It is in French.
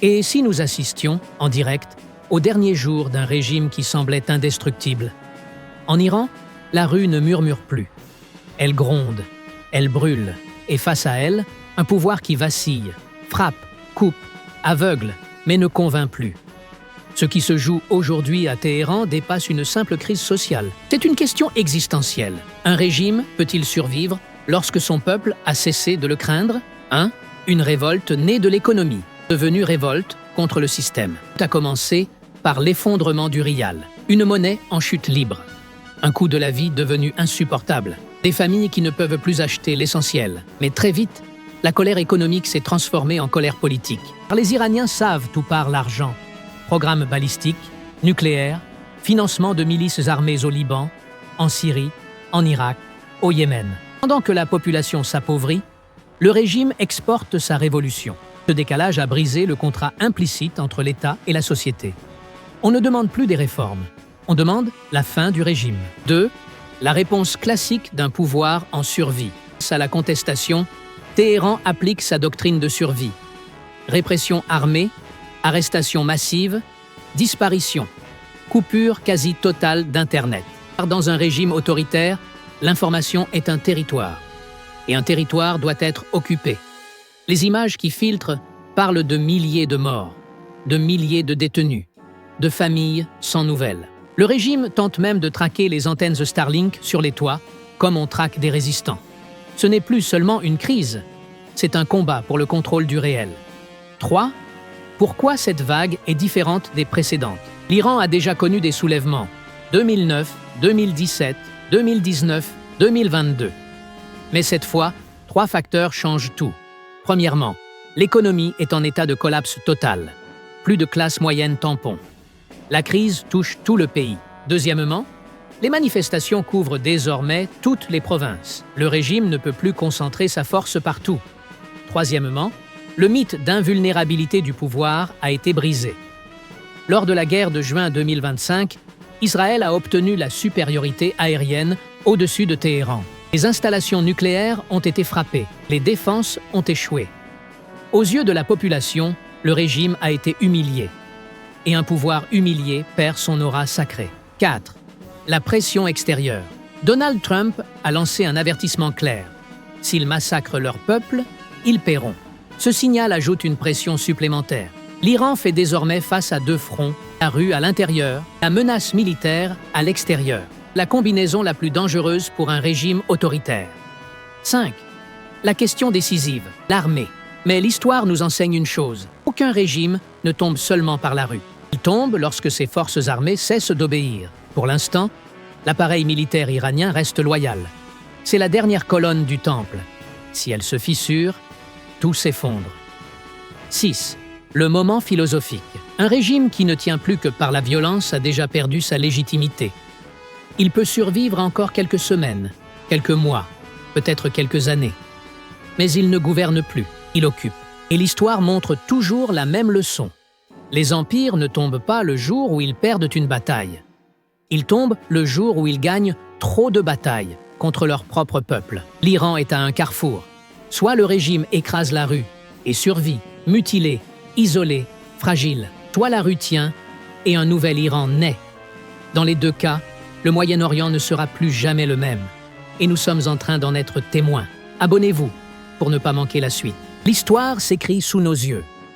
Et si nous assistions, en direct, aux derniers jours d'un régime qui semblait indestructible? En Iran, la rue ne murmure plus. Elle gronde, elle brûle, et face à elle, un pouvoir qui vacille, frappe, coupe, aveugle, mais ne convainc plus. Ce qui se joue aujourd'hui à Téhéran dépasse une simple crise sociale. C'est une question existentielle. Un régime peut-il survivre lorsque son peuple a cessé de le craindre? Une révolte née de l'économie, devenue révolte contre le système. Tout a commencé par l'effondrement du rial, une monnaie en chute libre. Un coût de la vie devenu insupportable. Des familles qui ne peuvent plus acheter l'essentiel. Mais très vite, la colère économique s'est transformée en colère politique. Car les Iraniens savent où part l'argent. Programmes balistiques, nucléaires, financement de milices armées au Liban, en Syrie, en Irak, au Yémen. Pendant que la population s'appauvrit, le régime exporte sa révolution. Ce décalage a brisé le contrat implicite entre l'État et la société. On ne demande plus des réformes, on demande la fin du régime. 2. La réponse classique d'un pouvoir en survie. Face à la contestation, Téhéran applique sa doctrine de survie. Répression armée, arrestation massive, disparition, coupure quasi totale d'Internet. Dans un régime autoritaire, l'information est un territoire. Et un territoire doit être occupé. Les images qui filtrent parlent de milliers de morts, de milliers de détenus, de familles sans nouvelles. Le régime tente même de traquer les antennes Starlink sur les toits, comme on traque des résistants. Ce n'est plus seulement une crise, c'est un combat pour le contrôle du réel. 3. Pourquoi cette vague est différente des précédentes? L'Iran a déjà connu des soulèvements, 2009, 2017, 2019, 2022. Mais cette fois, 3 facteurs changent tout. Premièrement, l'économie est en état de collapse total. Plus de classe moyenne tampon. La crise touche tout le pays. Deuxièmement, les manifestations couvrent désormais toutes les provinces. Le régime ne peut plus concentrer sa force partout. Troisièmement, le mythe d'invulnérabilité du pouvoir a été brisé. Lors de la guerre de juin 2025, Israël a obtenu la supériorité aérienne au-dessus de Téhéran. Les installations nucléaires ont été frappées, les défenses ont échoué. Aux yeux de la population, le régime a été humilié. Et un pouvoir humilié perd son aura sacrée. 4. La pression extérieure. Donald Trump a lancé un avertissement clair. S'ils massacrent leur peuple, ils paieront. Ce signal ajoute une pression supplémentaire. L'Iran fait désormais face à 2 fronts, la rue à l'intérieur, la menace militaire à l'extérieur. La combinaison la plus dangereuse pour un régime autoritaire. 5. La question décisive, l'armée. Mais l'histoire nous enseigne une chose. Aucun régime ne tombe seulement par la rue. Il tombe lorsque ses forces armées cessent d'obéir. Pour l'instant, l'appareil militaire iranien reste loyal. C'est la dernière colonne du temple. Si elle se fissure, tout s'effondre. 6. Le moment philosophique. Un régime qui ne tient plus que par la violence a déjà perdu sa légitimité. Il peut survivre encore quelques semaines, quelques mois, peut-être quelques années. Mais il ne gouverne plus, il occupe. Et l'histoire montre toujours la même leçon. Les empires ne tombent pas le jour où ils perdent une bataille. Ils tombent le jour où ils gagnent trop de batailles contre leur propre peuple. L'Iran est à un carrefour. Soit le régime écrase la rue et survit, mutilé, isolé, fragile. Soit la rue tient et un nouvel Iran naît. Dans les 2 cas, le Moyen-Orient ne sera plus jamais le même. Et nous sommes en train d'en être témoins. Abonnez-vous pour ne pas manquer la suite. L'histoire s'écrit sous nos yeux.